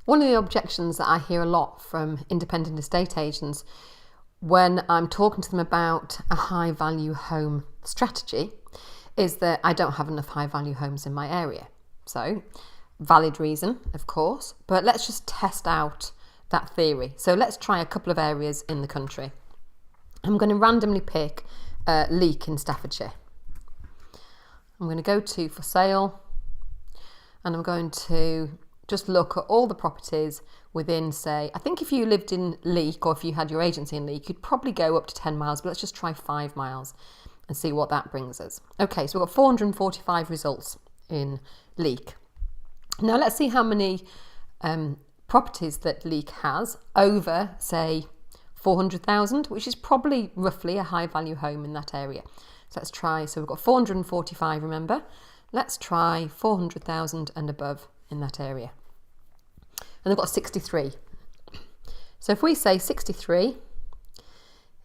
One of the objections that I hear a lot from independent estate agents when I'm talking to them about a high value home strategy is that I don't have enough high value homes in my area. So, valid reason, of course, but let's just test out that theory. So let's try a couple of areas in the country. I'm going to randomly pick Leek in Staffordshire. I'm going to go to for sale and I'm going to just look at all the properties within, say, I think if you lived in Leek or if you had your agency in Leek, you'd probably go up to 10 miles, but let's just try 5 miles and see what that brings us. Okay, so we've got 445 results in Leek. Now let's see how many properties that Leek has over, say, 400,000, which is probably roughly a high value home in that area. So let's try, so we've got 445, remember? Let's try 400,000 and above in that area. And they've got 63. So if we say 63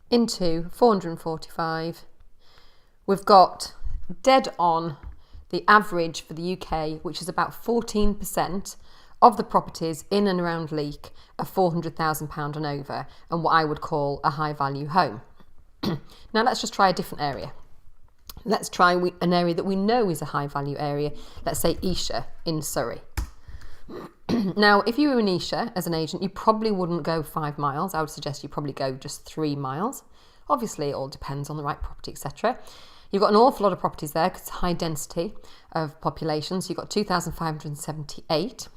into 445, we've got dead on the average for the UK, which is about 14% of the properties in and around Leek are £400,000 and over, and what I would call a high value home. Now let's just try a different area. Let's try an area that we know is a high value area. Let's say Esher in Surrey. Now, if you were in Esher as an agent, you probably wouldn't go 5 miles. I would suggest you probably go just 3 miles. Obviously, it all depends on the right property, etc. You've got an awful lot of properties there because it's high density of population. So you've got 2,578.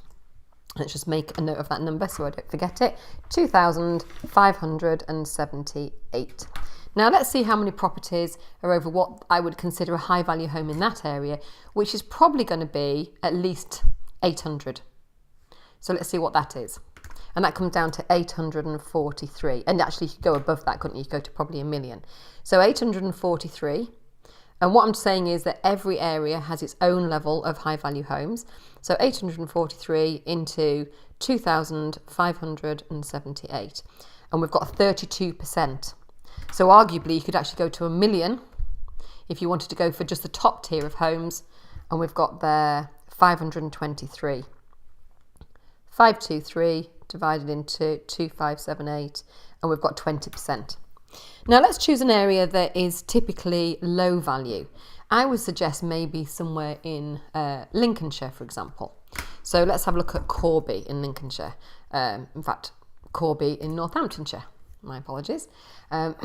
Let's just make a note of that number so I don't forget it. 2,578. Now let's see how many properties are over what I would consider a high value home in that area, which is probably going to be at least 800. So let's see what that is. And that comes down to 843. And actually you could go above that, couldn't you? You could go to probably 1 million. So 843. And what I'm saying is that every area has its own level of high value homes. So 843 into 2,578. And we've got 32%. So arguably you could actually go to 1 million if you wanted to go for just the top tier of homes. And we've got there 523. 523 divided into 2,578. And we've got 20%. Now let's choose an area that is typically low value. I would suggest maybe somewhere in Lincolnshire, for example. So let's have a look at Corby in Lincolnshire. In fact, Corby in Northamptonshire. My apologies. And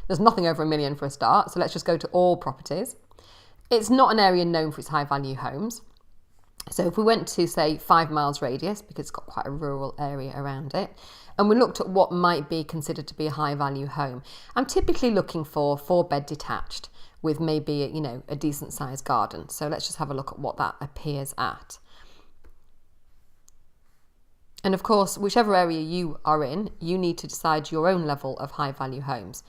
there's nothing over 1 million for a start. So let's just go to all properties. It's not an area known for its high value homes. So if we went to, say, 5 miles radius, because it's got quite a rural area around it, and we looked at what might be considered to be a high value home, I'm typically looking for 4-bed detached with maybe, a decent sized garden. So let's just have a look at what that appears at. And of course, whichever area you are in, you need to decide your own level of high value homes.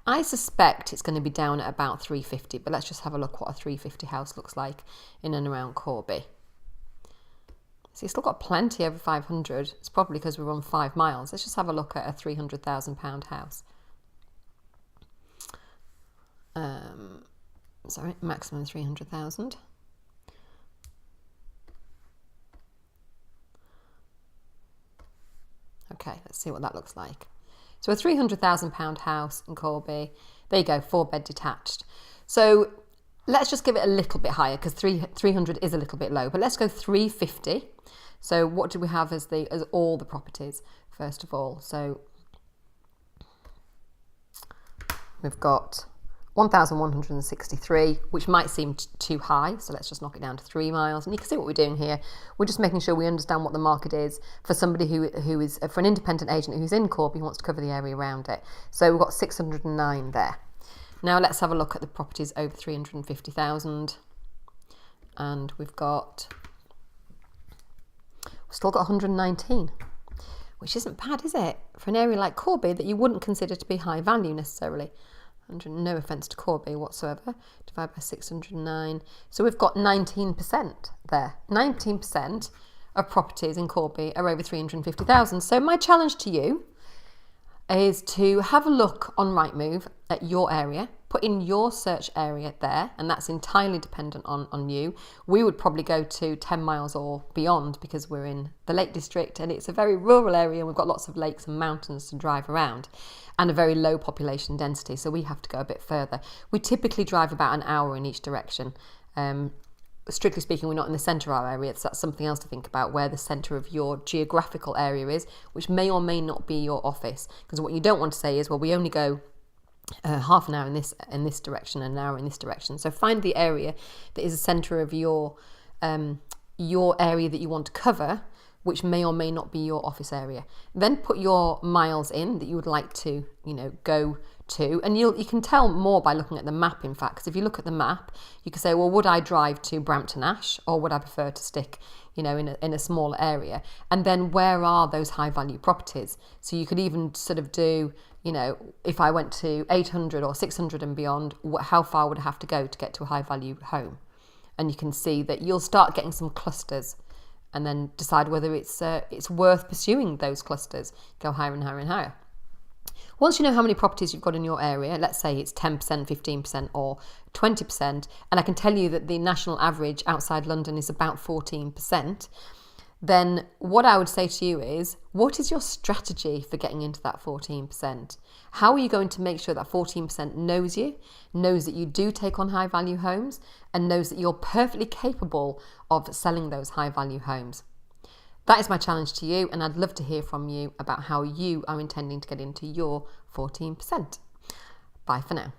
I suspect it's going to be down at about 350, but let's just have a look what a 350 house looks like in and around Corby. So you've still got plenty over 500. It's probably because we're on 5 miles. Let's just have a look at a £300,000 house. Maximum 300,000. Okay, let's see what that looks like. So a £300,000 house in Corby. There you go, 4-bed detached. So let's just give it a little bit higher because 300 is a little bit low. But let's go 350. So what do we have as all the properties, first of all? So we've got 1,163, which might seem too high. So let's just knock it down to 3 miles. And you can see what we're doing here. We're just making sure we understand what the market is for somebody who is, for an independent agent who's in Corby who wants to cover the area around it. So we've got 609 there. Now let's have a look at the properties over 350,000. And we've still got 119, which isn't bad, is it? For an area like Corby that you wouldn't consider to be high value necessarily. No offence to Corby whatsoever. Divided by 609. So we've got 19% there. 19% of properties in Corby are over 350,000. So my challenge to you, is to have a look on Rightmove at your area, put in your search area there, and that's entirely dependent on you. We would probably go to 10 miles or beyond because we're in the Lake District and it's a very rural area and we've got lots of lakes and mountains to drive around and a very low population density, so we have to go a bit further. We typically drive about an hour in each direction. Strictly speaking, we're not in the centre of our area, so that's something else to think about, where the centre of your geographical area is, which may or may not be your office. Because what you don't want to say is, well, we only go half an hour in this direction and an hour in this direction. So find the area that is the centre of your area that you want to cover, which may or may not be your office area. Then put your miles in that you would like to, go to, and you can tell more by looking at the map, in fact, because if you look at the map, you can say, well, would I drive to Brampton Ash, or would I prefer to stick, in a smaller area? And then where are those high value properties? So you could even sort of do, if I went to 800 or 600 and beyond, how far would I have to go to get to a high value home? And you can see that you'll start getting some clusters, and then decide whether it's worth pursuing those clusters. Go higher and higher and higher. Once you know how many properties you've got in your area, let's say it's 10%, 15% or 20%, and I can tell you that the national average outside London is about 14%, then what I would say to you is, what is your strategy for getting into that 14%? How are you going to make sure that 14% knows you, knows that you do take on high value homes, and knows that you're perfectly capable of selling those high value homes? That is my challenge to you, and I'd love to hear from you about how you are intending to get into your 14%. Bye for now.